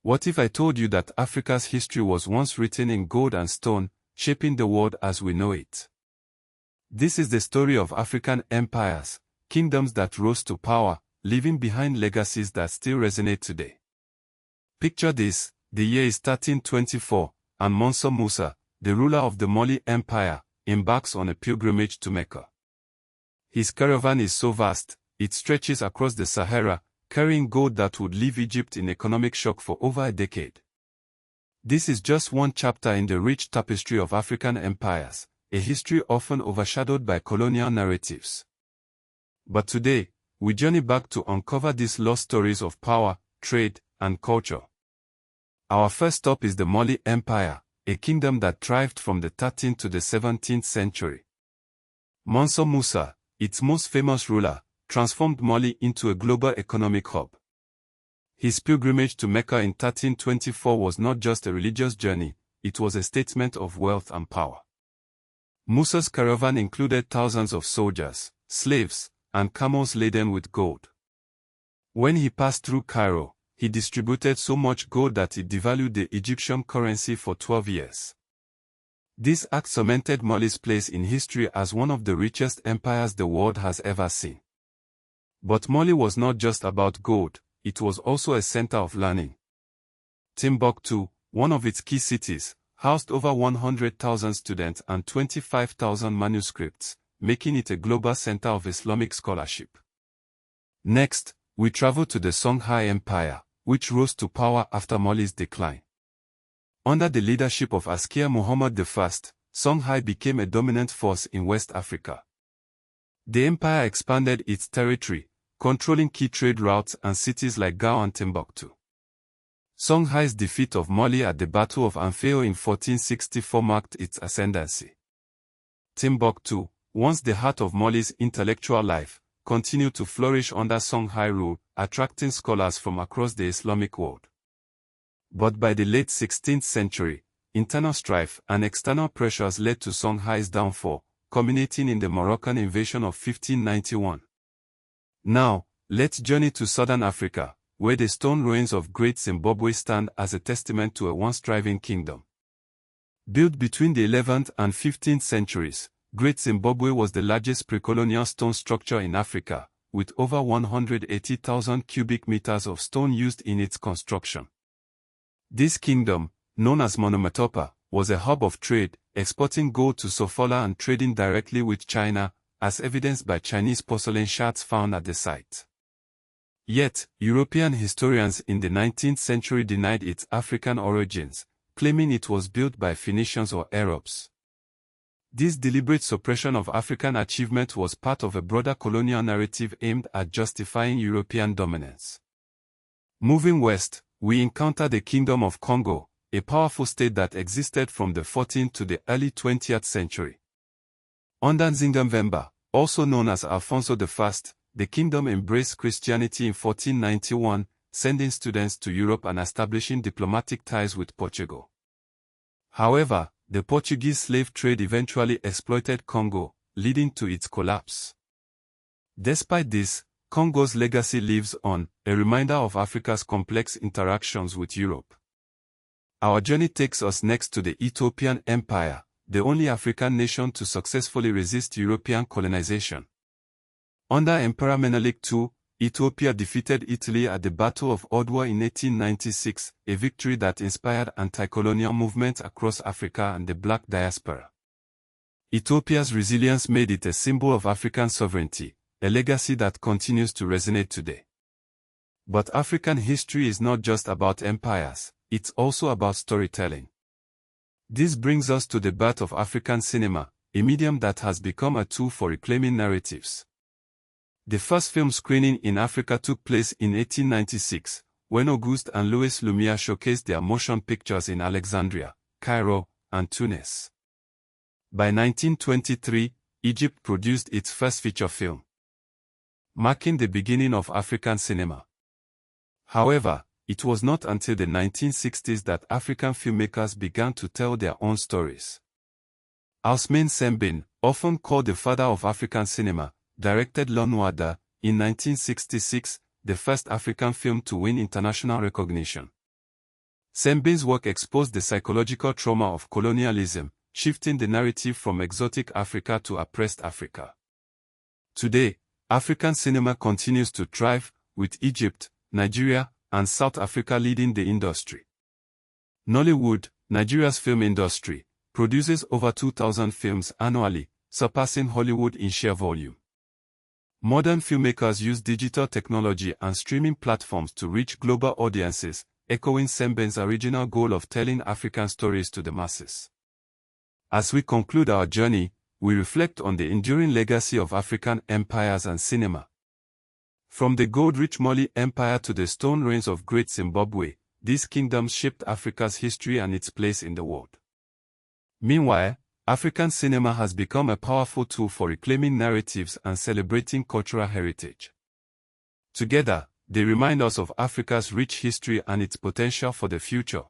What if I told you that Africa's history was once written in gold and stone, shaping the world as we know it? This is the story of African empires, kingdoms that rose to power, leaving behind legacies that still resonate today. Picture this: the year is 1324, and Mansa Musa, the ruler of the Mali Empire, embarks on a pilgrimage to Mecca. His caravan is so vast, it stretches across the Sahara, carrying gold that would leave Egypt in economic shock for over a decade. This is just one chapter in the rich tapestry of African empires, a history often overshadowed by colonial narratives. But today, we journey back to uncover these lost stories of power, trade, and culture. Our first stop is the Mali Empire, a kingdom that thrived from the 13th to the 17th century. Mansa Musa, its most famous ruler, transformed Mali into a global economic hub. His pilgrimage to Mecca in 1324 was not just a religious journey, it was a statement of wealth and power. Musa's caravan included thousands of soldiers, slaves, and camels laden with gold. When he passed through Cairo, he distributed so much gold that it devalued the Egyptian currency for 12 years. This act cemented Mali's place in history as one of the richest empires the world has ever seen. But Mali was not just about gold, it was also a center of learning. Timbuktu, one of its key cities, housed over 100,000 students and 25,000 manuscripts, making it a global center of Islamic scholarship. Next, we travel to the Songhai Empire, which rose to power after Mali's decline. Under the leadership of Askia Muhammad I, Songhai became a dominant force in West Africa. The empire expanded its territory, controlling key trade routes and cities like Gao and Timbuktu. Songhai's defeat of Mali at the Battle of Anfeo in 1464 marked its ascendancy. Timbuktu, once the heart of Mali's intellectual life, continued to flourish under Songhai rule, attracting scholars from across the Islamic world. But by the late 16th century, internal strife and external pressures led to Songhai's downfall, culminating in the Moroccan invasion of 1591. Now, let's journey to southern Africa, where the stone ruins of Great Zimbabwe stand as a testament to a once thriving kingdom. Built between the 11th and 15th centuries, Great Zimbabwe was the largest pre-colonial stone structure in Africa, with over 180,000 cubic meters of stone used in its construction. This kingdom, known as Monomatopa, was a hub of trade, exporting gold to Sofala and trading directly with China, as evidenced by Chinese porcelain shards found at the site. Yet, European historians in the 19th century denied its African origins, claiming it was built by Phoenicians or Arabs. This deliberate suppression of African achievement was part of a broader colonial narrative aimed at justifying European dominance. Moving west, we encounter the Kingdom of Congo, a powerful state that existed from the 14th to the early 20th century. Under Nzingamvemba, also known as Alfonso I, the kingdom embraced Christianity in 1491, sending students to Europe and establishing diplomatic ties with Portugal. However, the Portuguese slave trade eventually exploited Congo, leading to its collapse. Despite this, Congo's legacy lives on, a reminder of Africa's complex interactions with Europe. Our journey takes us next to the Ethiopian Empire, the only African nation to successfully resist European colonization. Under Emperor Menelik II, Ethiopia defeated Italy at the Battle of Odwa in 1896, a victory that inspired anti-colonial movements across Africa and the Black diaspora. Ethiopia's resilience made it a symbol of African sovereignty, a legacy that continues to resonate today. But African history is not just about empires, it's also about storytelling. This brings us to the birth of African cinema, a medium that has become a tool for reclaiming narratives. The first film screening in Africa took place in 1896, when Auguste and Louis Lumière showcased their motion pictures in Alexandria, Cairo, and Tunis. By 1923, Egypt produced its first feature film, marking the beginning of African cinema. However, it was not until the 1960s that African filmmakers began to tell their own stories. Ousmane Sembène, often called the father of African cinema, directed Lonwada, in 1966, the first African film to win international recognition. Sembene's work exposed the psychological trauma of colonialism, shifting the narrative from exotic Africa to oppressed Africa. Today, African cinema continues to thrive, with Egypt, Nigeria, and South Africa leading the industry. Nollywood, Nigeria's film industry, produces over 2,000 films annually, surpassing Hollywood in sheer volume. Modern filmmakers use digital technology and streaming platforms to reach global audiences, echoing Sembene's original goal of telling African stories to the masses. As we conclude our journey, we reflect on the enduring legacy of African empires and cinema. From the gold-rich Mali Empire to the stone ruins of Great Zimbabwe, these kingdoms shaped Africa's history and its place in the world. Meanwhile, African cinema has become a powerful tool for reclaiming narratives and celebrating cultural heritage. Together, they remind us of Africa's rich history and its potential for the future.